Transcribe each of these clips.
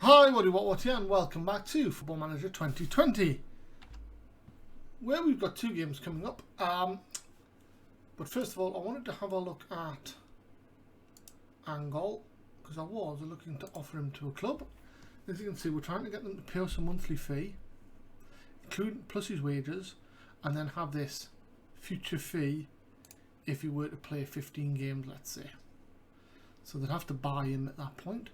Hi, what here, and welcome back to Football Manager 2020, where we've got two games coming up. But first of all, I wanted to have a look at Angol, because I was looking to offer him to a club. As you can see, we're trying to get them to pay us a monthly fee, including plus his wages, and then have this future fee if he were to play 15 games, let's say. So they'd have to buy him at that point.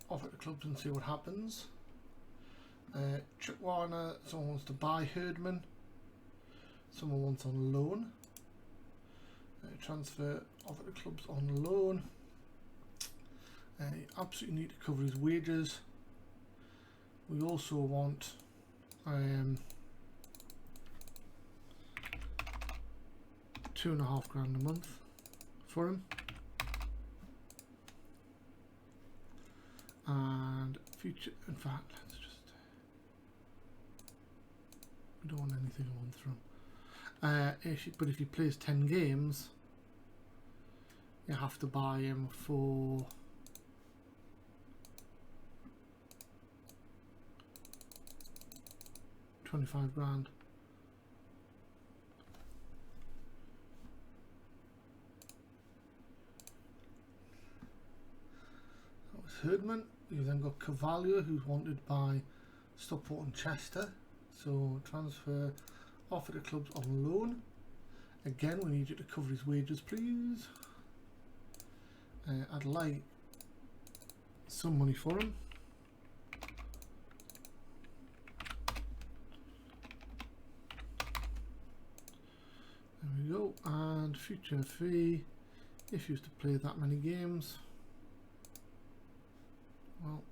Offer the clubs and see what happens. Chuck Warner, someone wants to buy Herdman, someone wants on loan. Transfer, offer the clubs on loan. You absolutely need to cover his wages. We also want £2,500 a month for him, and future. In fact, let's just. We don't want anything a month from. But if he plays 10 games, you have to buy him for £25,000. That was Herdman. You've then got Cavalier, who's wanted by Stockport and Chester. So transfer, offer the clubs on loan. Again, we need you to cover his wages, please. I'd like some money for him. There we go. And future fee, if you used to play that many games. Well,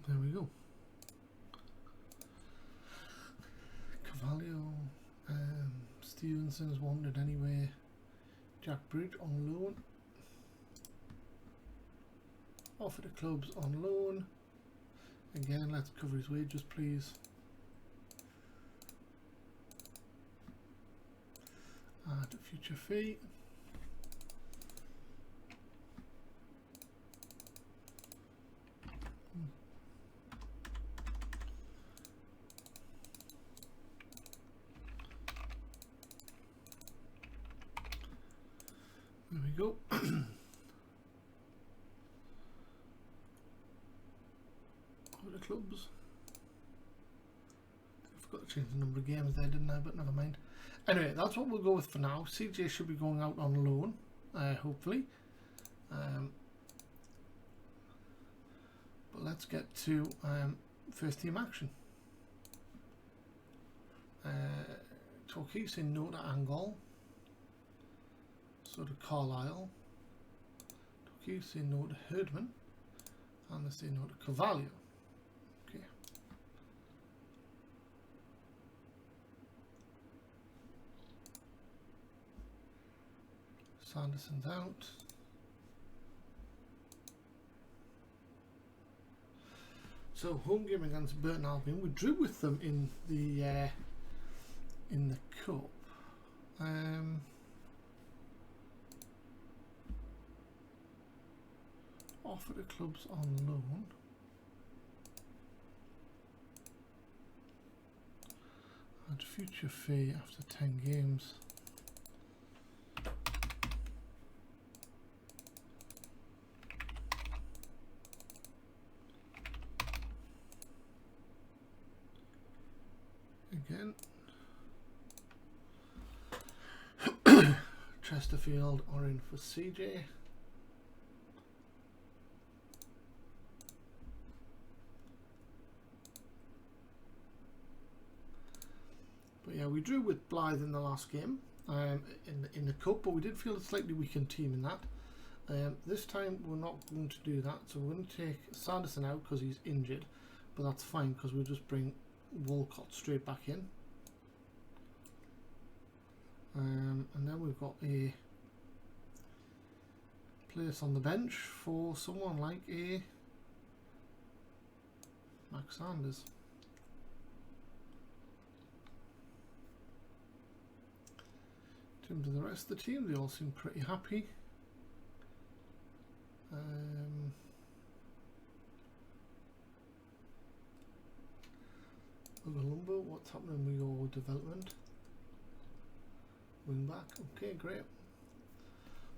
there we go. Cavallo, Stevenson is wanted anyway. Jack Bridge on loan. Offer the clubs on loan. Again, let's cover his wages, please. Add a future fee. There we go. Over the clubs. I forgot to change the number of games there, didn't I? But never mind. Anyway, that's what we'll go with for now. CJ should be going out on loan, hopefully. But let's get to first team action. Torquay saying no to Angol. So to Carlisle. Torquay saying no to Herdman. And they say no to Cavallo. Okay. Sanderson's out. So home game against Burton Albion. We drew with them in the cup. Offer the clubs on loan. Add future fee after 10 games. Again. Chesterfield are in for CJ. But yeah, we drew with Blythe in the last game in the cup, but we did feel a slightly weakened team in that. This time we're not going to do that, so we're going to take Sanderson out because he's injured, but that's fine because we'll just bring Walcott straight back in. And then we've got a place on the bench for someone like a Max Sanders. In terms of the rest of the team, they all seem pretty happy. Lumbo, what's happening with your development? Wing back, okay, great.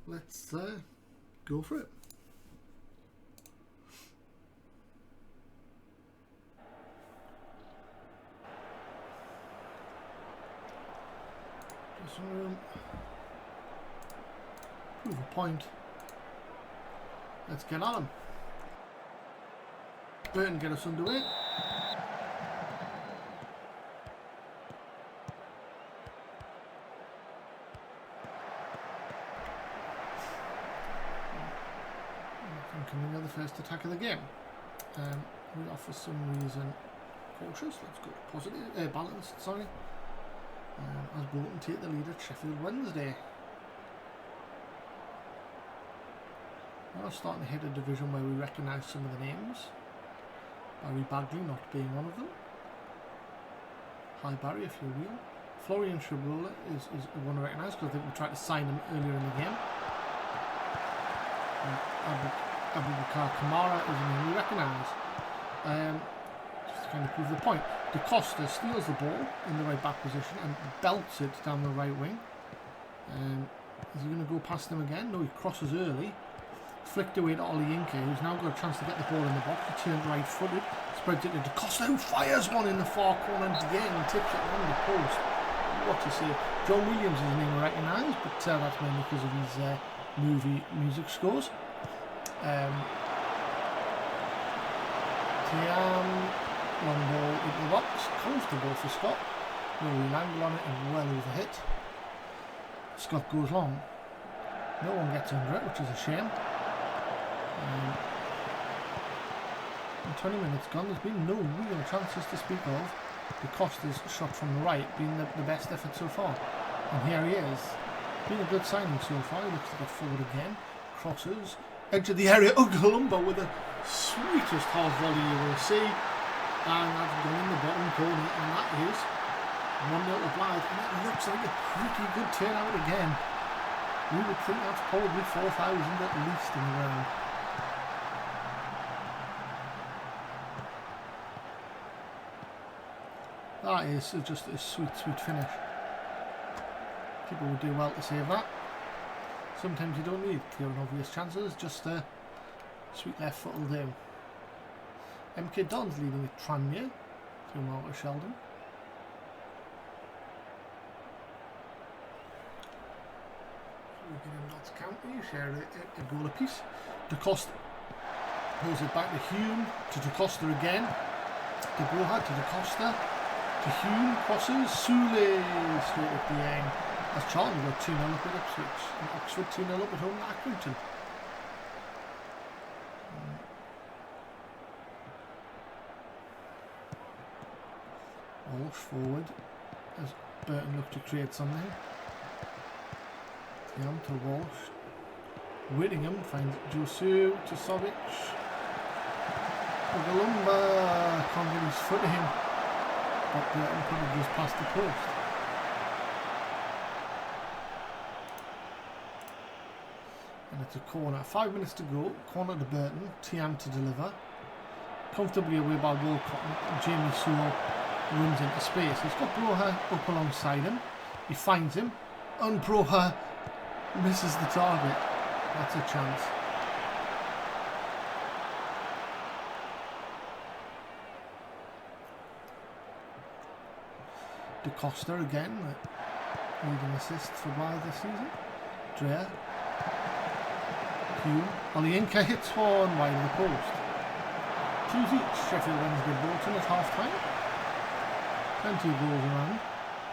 Let's go for it. Dressing room. Prove a point. Let's get on him. Burton, get us underway. Thinking of the first attack of the game. We are for some reason cautious. Let's go positive, balanced. Sorry. As Bolton take the lead at Sheffield Wednesday. We're starting to hit a division where we recognise some of the names. Barry Bagley not being one of them. Hi Barry, if you're real. Florian Shabrola is one to recognise because I think we tried to sign him earlier in the game. Abubakar Kamara is a name we recognise. Just to kind of prove the point. De Costa steals the ball in the right back position and belts it down the right wing. Is he going to go past him again? No, he crosses early. Flicked away to Ollie Inke, who's now got a chance to get the ball in the box. He turned right footed, spreads it to De Costa, who fires one in the far corner and again tips it on the post. What you see? John Williams is a name I recognise, but that's mainly because of his music scores. Tiam, long ball into the box, comfortable for Scott. No real angle on it and well over hit. Scott goes long. No one gets under it, which is a shame. 20 minutes gone, there's been no real chances to speak of. De Costa's shot from the right being the best effort so far. And here he is. Been a good signing so far. He looks to get forward again. Crosses. Edge of the area. Ugalumba with the sweetest half volley you will see. And that's gone in the bottom corner. And that is 1-0 to Blythe. And it looks like a pretty good turnout again. We would think that's probably 4,000 at least in the round. That is just a sweet, sweet finish. People would do well to save that. Sometimes you don't need clear and obvious chances, just a sweet left foot will do. MK Don's leading at Tranmere through Margaret Sheldon. We're getting Notts County, share a goal apiece. De Costa pulls it back to Hume, to De Costa again. De Broha to De Costa. To Hume, crosses, Sule straight at the end. As Charlton got 2-0 up at Ipswich, and Oxford 2-0 up at home at Accrington. Walsh forward as Burton looked to create something. Down to Walsh. Whittingham finds Josu to Sovic. Ogalumba can't get his foot to him. But Burton probably just past the post. And it's a corner. 5 minutes to go. Corner to Burton. Tiam to deliver. Comfortably away by Walcott. And Jamie Sewell runs into space. He's got Broha up alongside him. He finds him. And Broha misses the target. That's a chance. De Costa again, leading assist for Blythe this season. Dreher. Hume. Olienka hits one wide of the post. 2 each. Sheffield Wednesday Bolton at half time. Plenty of goals around.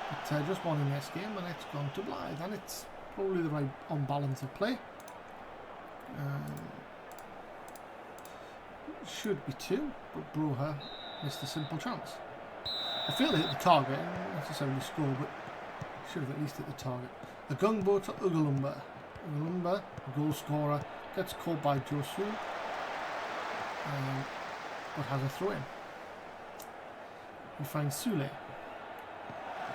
But just one in this game and it's gone to Blythe. And it's probably the right on balance of play. Should be 2, but Broha missed a simple chance. I feel they hit the target, not necessarily score, but should have at least hit the target. The Gungbo to Ugalumba. Lumba, goal scorer, gets caught by Josu, but has a throw in. He finds Sule. I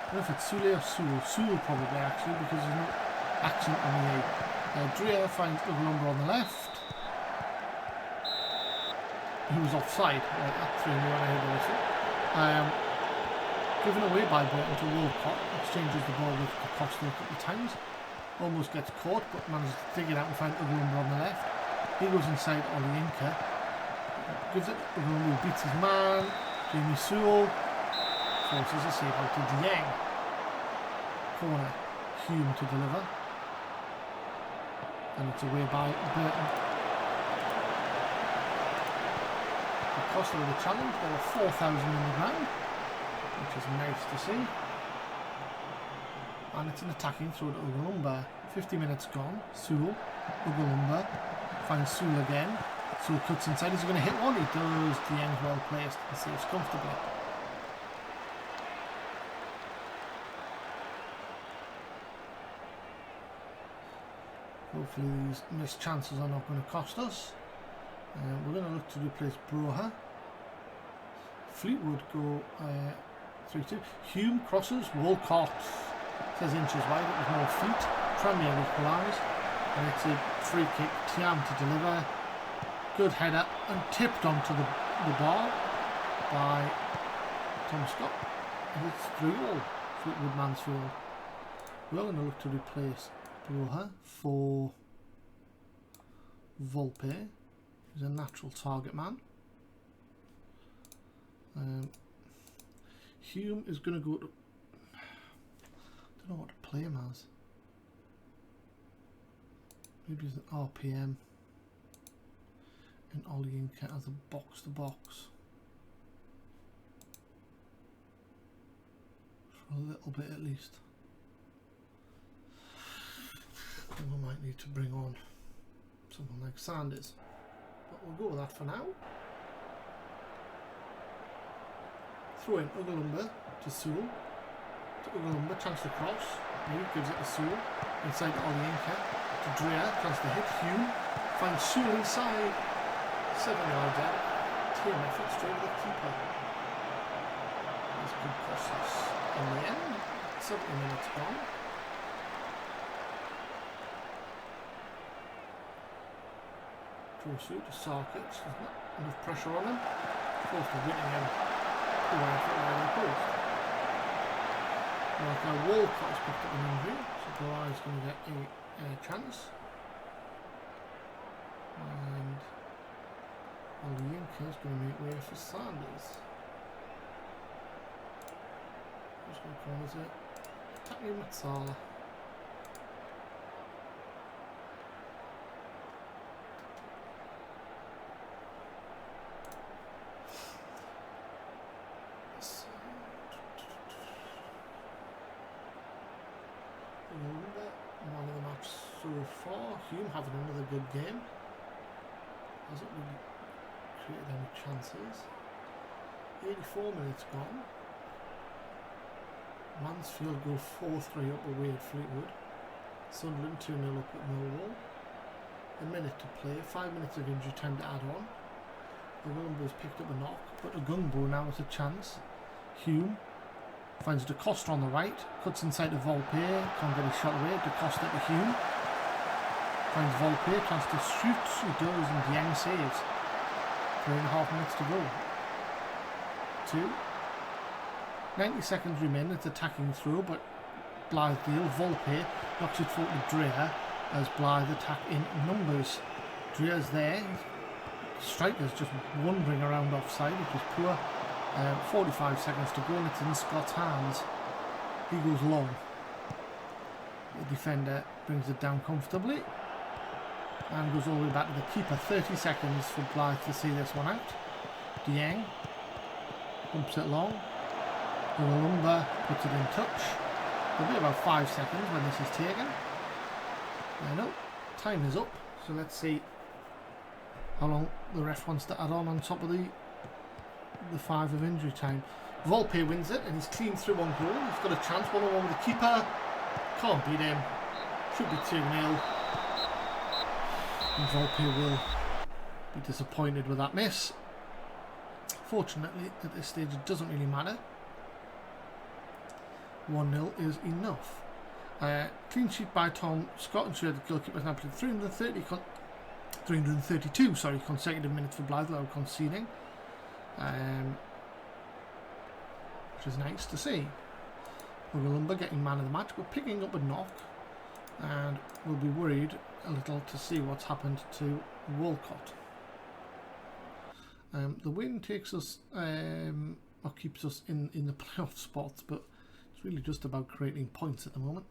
don't know if it's Sule or Sule. Sule probably actually, because there's no accent on the A. Drea finds Lumba on the left. He was offside. That threw me when I heard the whistle. Given away by Burton to Walcott. Exchanges the ball with Acosta a couple of times. Almost gets caught, but manages to dig it out and find Lumba on the left. He goes inside Olayinka. Gives it to Lumba, who beats his man. Jamie Sewell forces a save out to Dieng. Corner, Hume to deliver. And it's away by Burton. Acosta with a challenge. There are 4,000 in the ground, which is nice to see. And it's an attacking throw to Lumba. 50 minutes gone. Sewell, Lumba finds Sewell again. Sewell cuts inside. Is he going to hit one? He does. Dieng's well placed and saves comfortably. Hopefully these missed chances are not going to cost us. We're going to look to replace Broha. Fleetwood go 3-2. Hume crosses. Walcott says inches wide. It was more feet. Premier equalise. And it's a free kick. Tiam to deliver. Good header. And tipped onto the bar by Tom Scott. And it's 3-all. Fleetwood Mansfield. We're going to look to replace Broha for Volpe. He's a natural target man. Hume is going to go to... I don't know what to play him as. Maybe he's an RPM. And Olayinka as a box-to-box. For a little bit at least. And we might need to bring on someone like Sanders. But we'll go with that for now. Throw in Lumba to Sewell. Lumba, chance to cross. He gives it to Sewell. Inside to Olayinka. To Drea, chance to hit. Hume finds Sewell inside. 7 yards out. Team effort straight to the keeper. This could cost us in the end. 70 minutes gone. Draw suit to Sarkic. There's not enough pressure on him. Forced to Whittingham. Like our Walcott's picked up an injury, so Bly's going to get a chance. And Olayinka is going to make way for Sanders. Who's going to corners it? Taki Matsala. Man of the match so far. Hume having another good game. Hasn't really created any chances. 84 minutes gone. Mansfield go 4-3 up away at Fleetwood. Sunderland 2-0 up at Millwall. A minute to play. 5 minutes of injury time to add on. Lumba's picked up a knock, but Agungbo now has a chance. Hume finds Da Costa on the right, cuts inside to Volpe, can't get his shot away. Da Costa to Hume. Finds Volpe, chance to shoot, he does, and Dieng saves. 3.5 minutes to go. 2. 90 seconds remain, it's attacking through, but Blythe deal. Volpe knocks it forward to Drea as Blythe attack in numbers. Drea's there. Striker's just wandering around offside, which is poor. 45 seconds to go and it's in Scott's hands. He goes long. The defender brings it down comfortably and goes all the way back to the keeper. 30 seconds for Blythe to see this one out. Dieng pumps it long. Lumba puts it in touch. There'll be about 5 seconds when this is taken. I know, time is up, so let's see how long the ref wants to add on top of the 5 of injury time. Volpe wins it and he's clean through on goal. He's got a chance, 1-on-1 with the keeper. Can't beat him. Should be 2-0. And Volpe will be disappointed with that miss. Fortunately, at this stage it doesn't really matter. 1-0 is enough. Clean sheet by Tom Scott ensured the goalkeeper has now played 332 consecutive minutes for Blythe without conceding, which is nice to see. Lumber getting man of the match, but picking up a knock, and we'll be worried a little to see what's happened to Walcott. The win takes us, or keeps us in the playoff spots, but it's really just about creating points at the moment.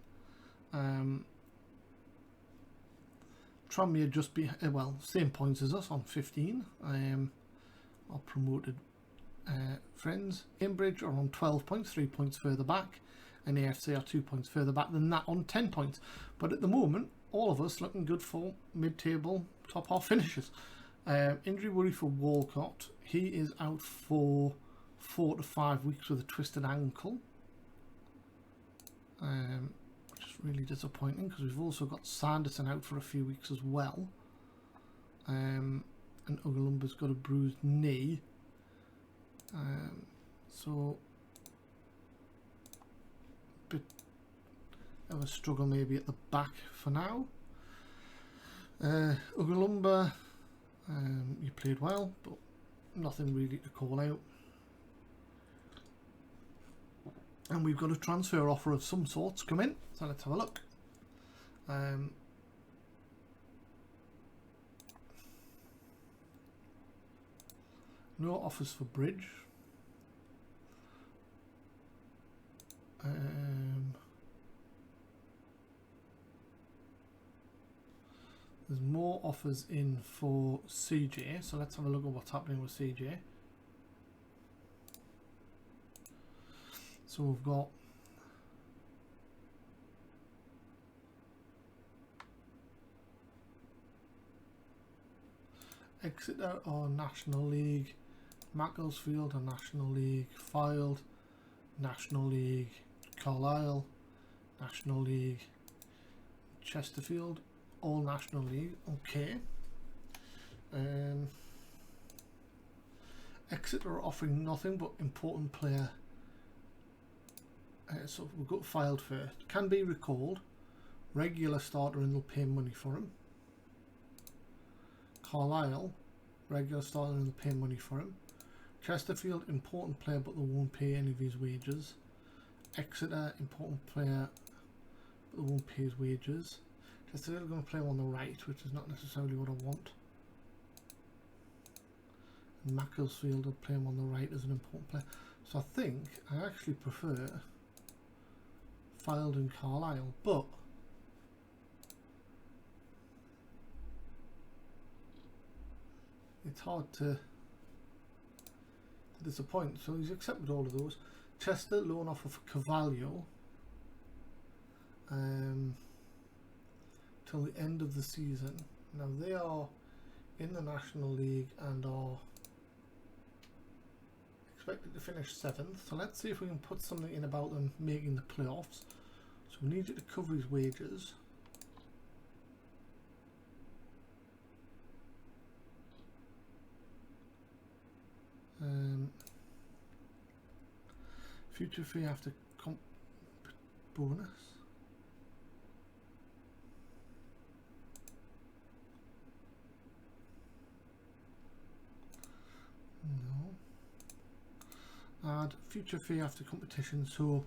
Tranmere just be well, same points as us on 15. Our promoted friends. Cambridge are on 12 points, 3 points further back, and AFC are 2 points further back than that on 10 points. But at the moment, all of us looking good for mid-table, top half finishes. Injury worry for Walcott. He is out for 4 to 5 weeks with a twisted ankle. Which is really disappointing because we've also got Sanderson out for a few weeks as well. And Ugalumba's got a bruised knee. So a bit of a struggle maybe at the back for now. Ugalumba, you played well, but nothing really to call out. And we've got a transfer offer of some sorts come in, so let's have a look. No offers for Bridge. There's more offers in for CJ, so let's have a look at what's happening with CJ. So we've got Exeter or National League, Macclesfield or National League, Fylde, National League, Carlisle, National League, Chesterfield, all National League. Okay. Exeter are offering nothing but important player. So we've got Fylde first. Can be recalled. Regular starter and they'll pay money for him. Carlisle, regular starter and they'll pay money for him. Chesterfield, important player but they won't pay any of his wages. Exeter, important player but they won't pay his wages. Chesterfield are going to play him on the right, which is not necessarily what I want. And Macclesfield will play him on the right as an important player. So I think I actually prefer Fylde and Carlisle, but it's hard to disappoint. So he's accepted all of those. Chester, loan offer for Carvalho till the end of the season. Now they are in the National League and are expected to finish 7th, so let's see if we can put something in about them making the playoffs. So we need you to cover his wages. Future fee after comp bonus. No. Add future fee after competition, so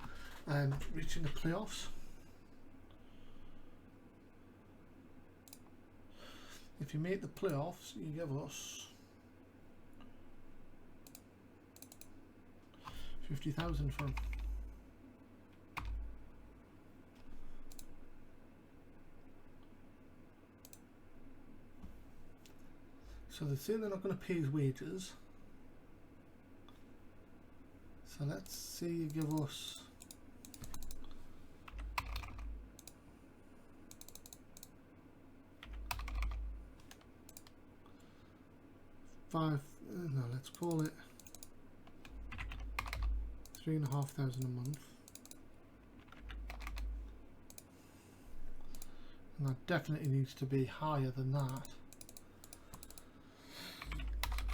reaching the playoffs. If you make the playoffs, you give us 50,000 for him. So they say they're not going to pay his wages. So let's say you give us let's call it 3,500 a month. And that definitely needs to be higher than that.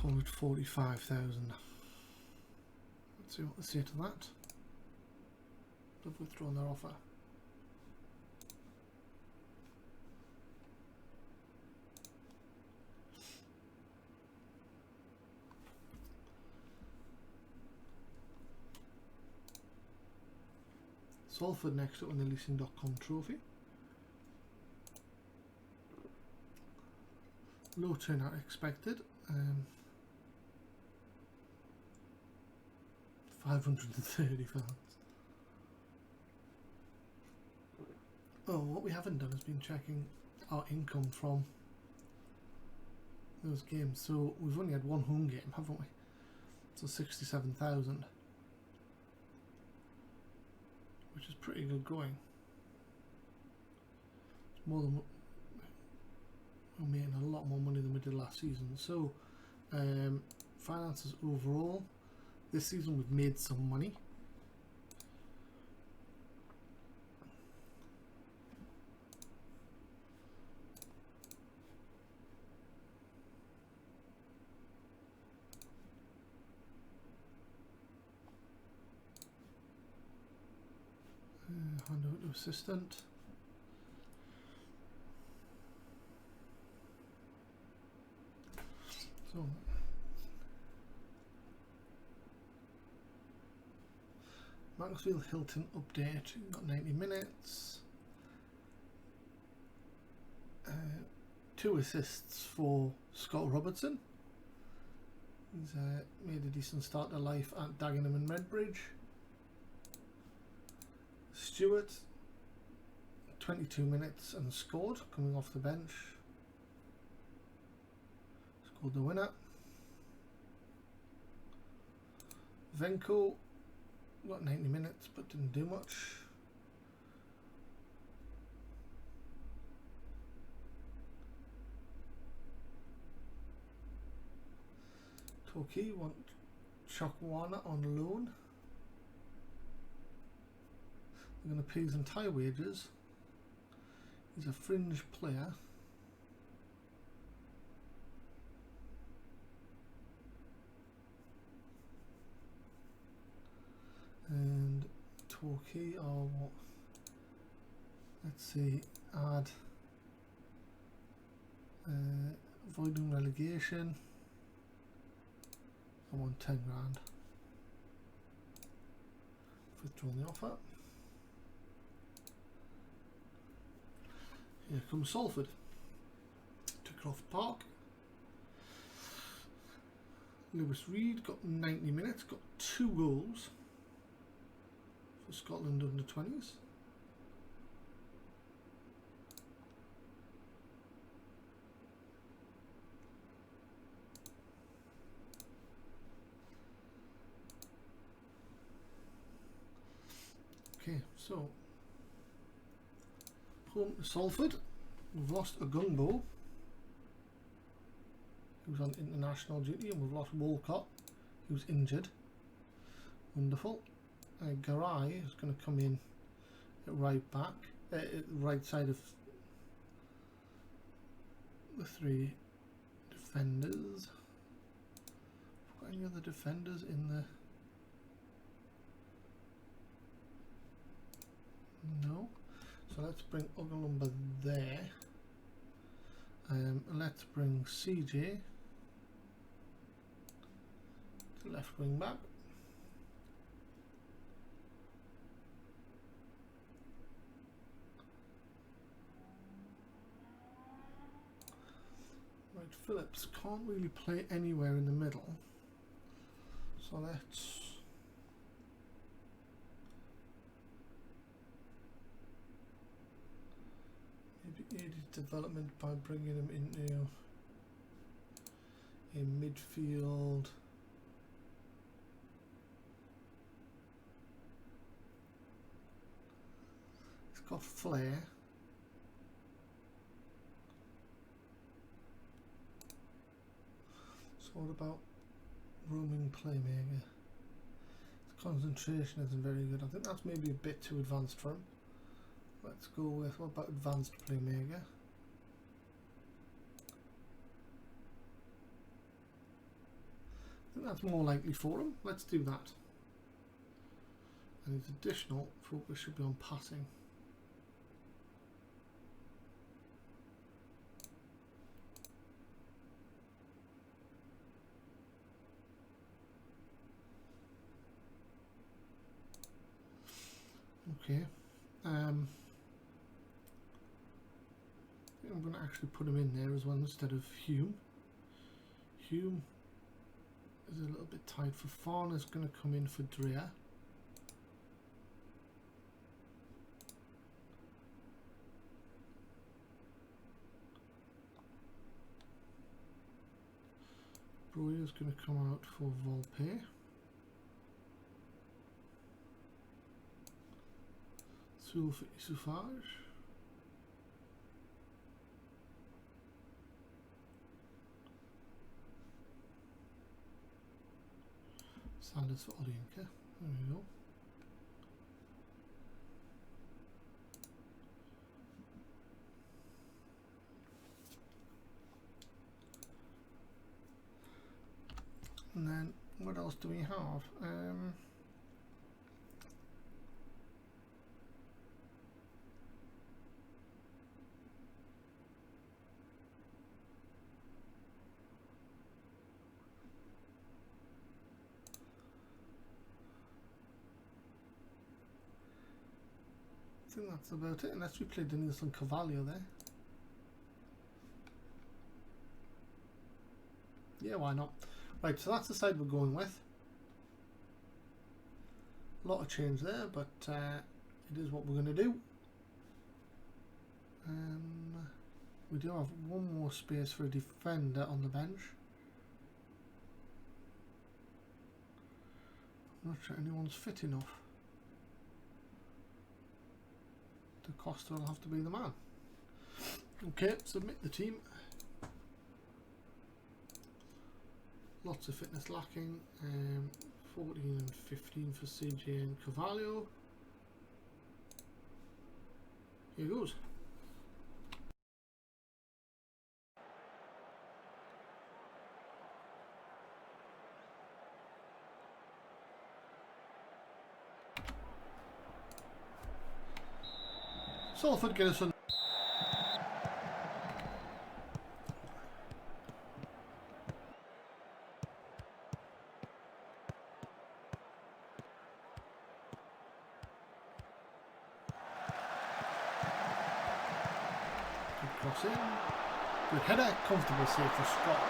call it 45,000. Let's see what they say to that. They've withdrawn their offer. Salford next up on the leasing.com trophy. Low turnout expected. 530 fans. Oh, what we haven't done is been checking our income from those games. So we've only had one home game, haven't we? So 67,000, which is pretty good going. It's more than we're making a lot more money than we did last season. So finances overall, this season we've made some money. Hand over to assistant. So Macclesfield Hilton update, got 90 minutes. 2 assists for Scott Robertson. He's made a decent start to life at Dagenham and Redbridge. Stewart, 22 minutes and scored, coming off the bench. Scored the winner. Venko got 90 minutes but didn't do much. Toki want Chokwana on loan. We're going to pay his entire wages. He's a fringe player. And Torquay or what? Let's see, add avoiding relegation. I want 10 grand. Withdrawn the offer. Here comes Salford to Croft Park. Lewis Reed got 90 minutes, got 2 goals for Scotland under 20s. Okay, so home to Salford. We've lost a Gungbo, he was on international duty, and we've lost Walcott, he was injured. Wonderful. Garay is going to come in at right back, right side of the 3 defenders. Got any other defenders in the? No. So let's bring Ugalumba there. Let's bring CJ to left wing back. Right, Phillips can't really play anywhere in the middle. So let's aid his development by bringing him into a midfield. He's got flair. So what about roaming playmaker? His concentration isn't very good. I think that's maybe a bit too advanced for him. Let's go with, what about advanced playmaker? think that's more likely for him. Let's do that. And his additional focus should be on passing. Okay. I'm going to actually put him in there as well instead of Hume. Hume is a little bit tight for Fawn. Is going to come in for Dreher. Breuer is going to come out for Volpe. Sul for Issoufage. Sanders for Olienke. There we go. And then what else do we have? I think that's about it, unless we played Denise and Carvalho there. Yeah, why not? Right, so that's the side we're going with. A lot of change there, but it is what we're going to do. We do have one more space for a defender on the bench. I'm not sure anyone's fit enough. Da Costa will have to be the man. Okay, submit the team. Lots of fitness lacking. 14 and 15 for CJ and Carvalho. Here goes. Salford get us on. Good cross in. Good header. Comfortable save for Scott.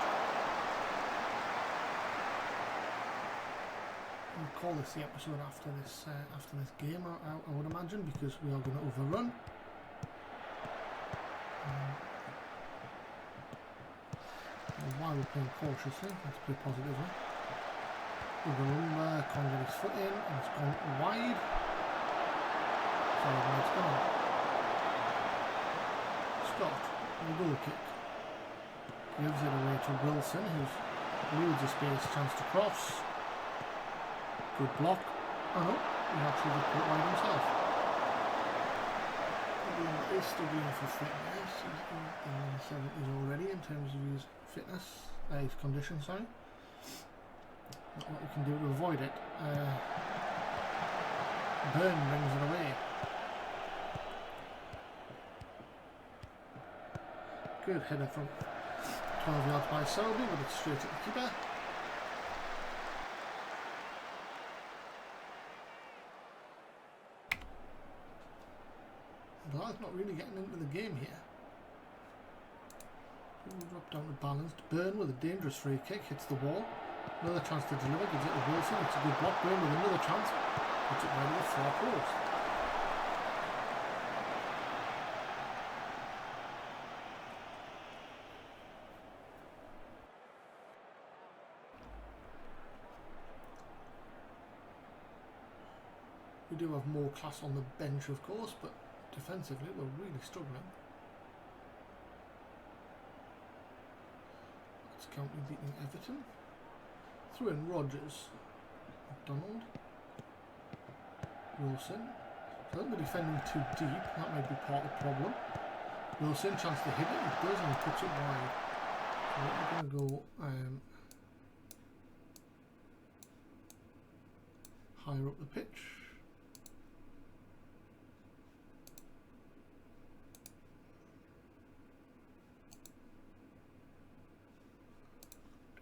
We'll call this the episode after this game, I would imagine, because we are going to overrun. Why we're playing cautiously, let's play positively. Overrun, can't get his foot in, and it's gone wide. Sorry, where it's gone. Scott, with a goal kick. Gives it away to Wilson, who's loads of space, chance to cross. Good block. Oh no, he actually just put it wide himself. He's still going for fitness. He's in the 70s already in terms of his fitness, his condition, sorry. Not what we can do to avoid it. Burn brings it away. Good header from 12 yards by Selby, but it's straight at the keeper. Blythe's not really getting into the game here. We'll drop down to balanced. Burn with a dangerous free kick, hits the wall. Another chance to deliver, gives it to Wilson. It's a good block. Burn with another chance, puts it right at the far post. We do have more class on the bench, of course, but defensively we're really struggling. It's County beating Everton. Through in Rodgers, McDonald, Wilson. I think we're defending too deep, that might be part of the problem. Wilson, chance to hit it, he does, and he puts it wide. So we're going to go higher up the pitch.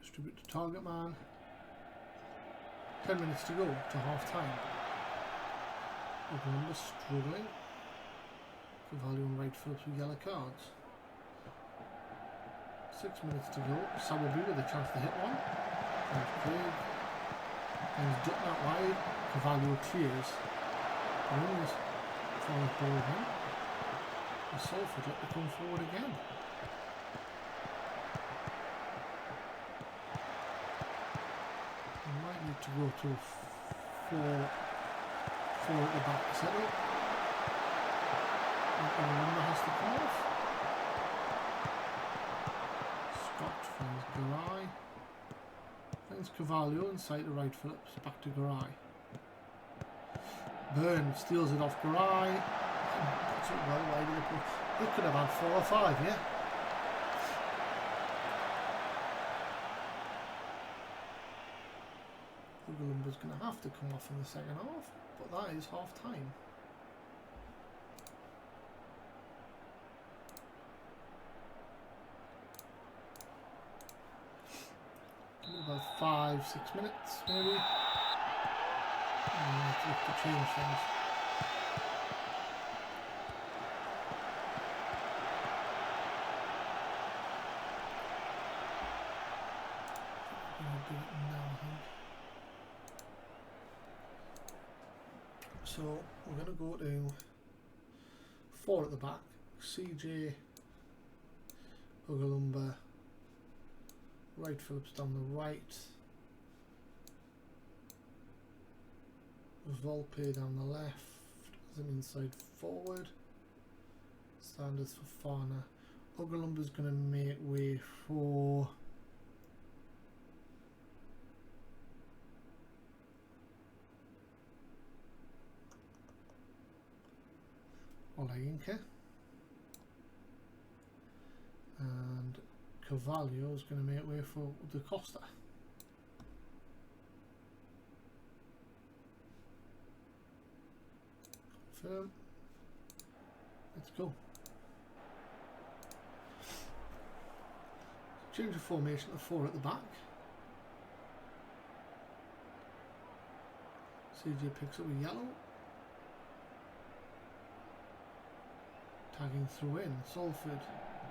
Distribute to target man. 10 minutes to go to half time. Open struggling. Cavallo and Wright Phillips with yellow cards. 6 minutes to go. Sawaby with a chance to hit one. There's Craig. And he's ducked that wide. Cavallo clears. Runs for his ball in. And Salford let to come forward again. We might need to go to a 4 at the back setup. And the number has to come off. Scott finds Garay. Finds Cavallo inside to Wright Phillips. Back to Garay. Byrne steals it off Garay. Puts it well wide of the post. He could have had 4 or 5, yeah? Ugalumba's going to have to come off in the second half, but that is half time. About 5-6 minutes maybe. And let's look to change things. I'm going to do it now, I think. So we're going to go to 4 at the back. CJ, Ugalumba, Wright Phillips down the right, Volpe down the left as an inside forward, Sanders for Farner. Ugalumba's going to make way for Olayinka, and Cavallo is going to make way for Da Costa. Confirm. Let's go. Change the formation to 4 at the back. CJ picks up a yellow. Tagging through in. Salford.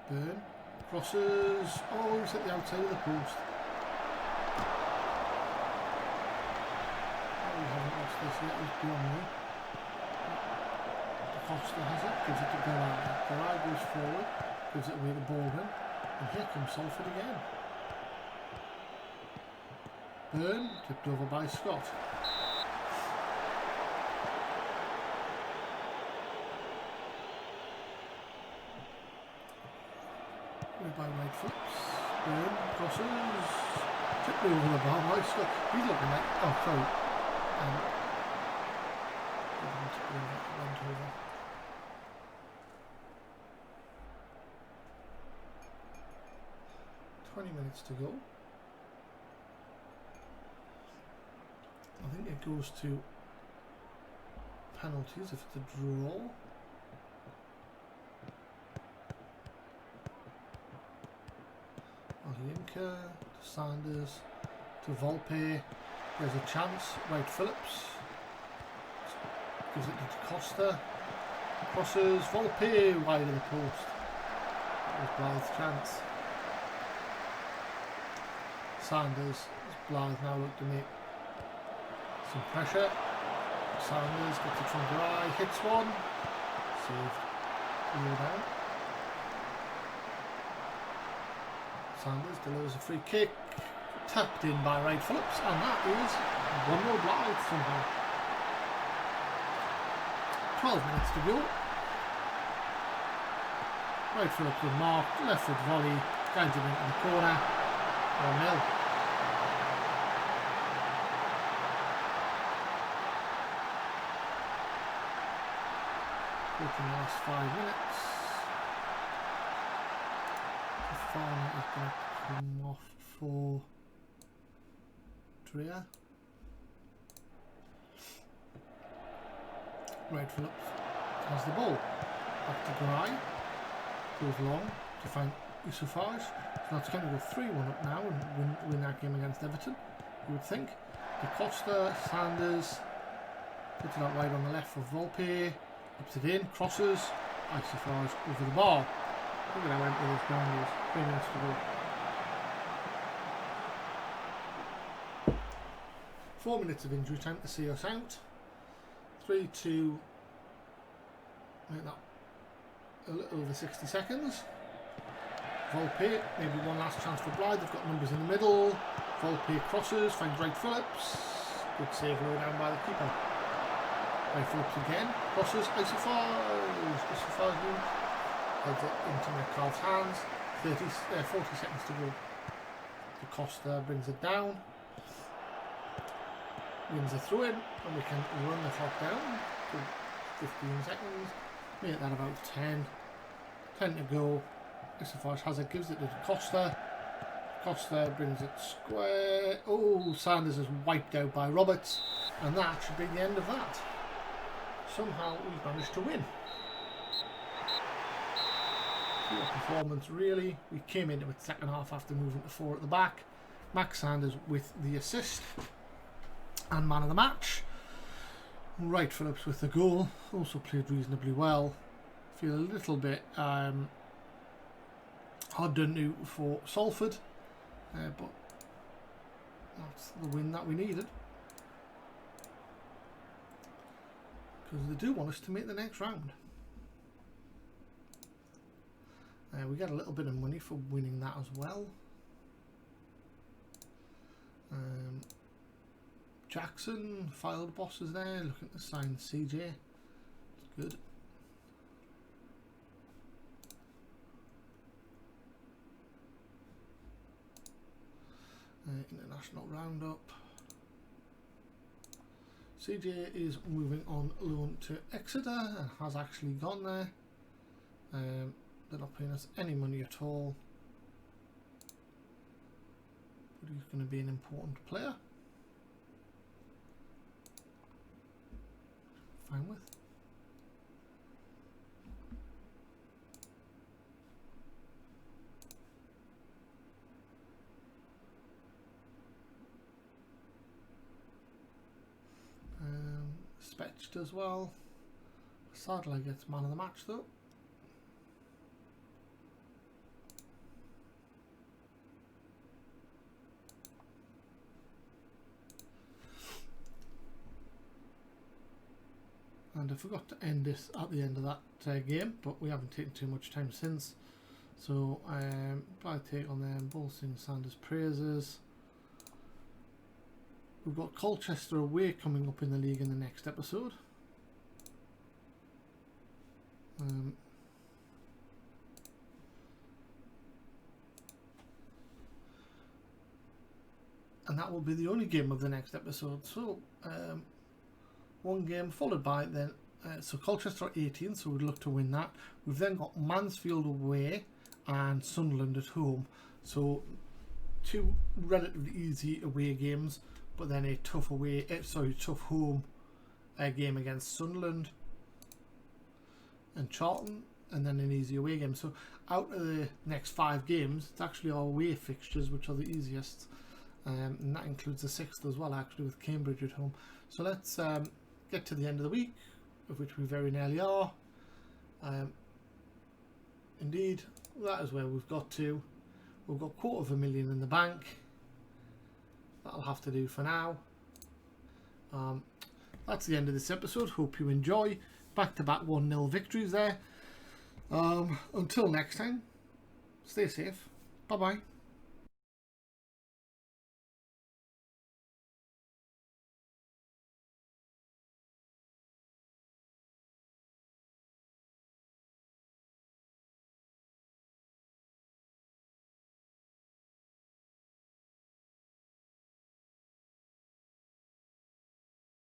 Byrne. Crosses. Oh, he's at the outside of the post. Oh, we haven't lost this yet. He's beyond me. Da Costa has it. Gives it to Garay. Garay goes forward. Gives it away to Baldwin. And here comes Salford again. Byrne. Tipped over by Scott. By Wright Phillips. Byrne crosses. Tipped over the bar by Scott. He's looking like. Oh, sorry. Went over. 20 minutes to go. I think it goes to penalties if it's a draw. Olayinka, to Sanders, to Volpe. There's a chance. Wright Phillips gives it to Da Costa. Crosses. Volpe wide of the post. That was Blythe's chance. Sanders. Blythe now look to make some pressure. Sanders gets it from Garay. Hits one. Saved. Low down. Sanders delivers a free kick, tapped in by Wright Phillips, and that is 1-0 Blythe somehow. 12 minutes to go. Wright Phillips with mark, left foot volley, guides him into the corner. 1-0. Looking the last 5 minutes. Farmer is going to come off for Trier. Red Phillips has the ball. Back to Garay. Goes long to find Isufaj. So that's going to go 3-1 up now and win that game against Everton, you would think. De Costa, Sanders, puts it out wide on the left for Volpe. Puts it in, crosses. Isufaj over the bar. Look at how empty this ground is. 3 minutes to go. 4 minutes of injury time to see us out. 3-2. Make that a little over 60 seconds. Volpe, maybe one last chance for Blythe. They've got numbers in the middle. Volpe crosses, finds Wright Phillips. Good save low down by the keeper. Wright Phillips again. Crosses, Isufaj heads it into Metcalf's hands. 40 seconds to go. De Costa brings it down. Wins a throw in, and we can run the clock down to 15 seconds. Make that about 10. 10 to go. Isufaj has it, gives it to Costa. Costa brings it square. Oh, Sanders is wiped out by Roberts, and that should be the end of that. Somehow we've managed to win. Poor performance, really. We came into it second half after moving to 4 at the back. Max Sanders with the assist and man of the match. Wright Phillips with the goal. Also played reasonably well. Feel a little bit hard done to for Salford, but that's the win that we needed, because they do want us to make the next round. We get a little bit of money for winning that as well. Jackson, filed bosses there, looking to sign CJ. It's good. International roundup. CJ is moving on loan to Exeter and has actually gone there. They're not paying us any money at all, but he's going to be an important player. Fine with. Spetched as well. Sadly gets man of the match though. And I forgot to end this at the end of that game, but we haven't taken too much time since. So I take on them, both sing Sanders' praises. We've got Colchester away coming up in the league in the next episode. And that will be the only game of the next episode. So one game followed by then, so Colchester 18, so we'd look to win that. We've then got Mansfield away and Sunderland at home. So 2 relatively easy away games, but then a tough tough home game against Sunderland and Charlton, and then an easy away game. So out of the next 5 games, it's actually our away fixtures which are the easiest, and that includes the 6th as well, actually, with Cambridge at home. So let's get to the end of the week, of which we very nearly are. Indeed, that is where we've got to. We've got $250,000 in the bank. That'll have to do for now. That's the end of this episode. Hope you enjoy. Back-to-back 1-0 victories there. Until next time, stay safe. Bye-bye.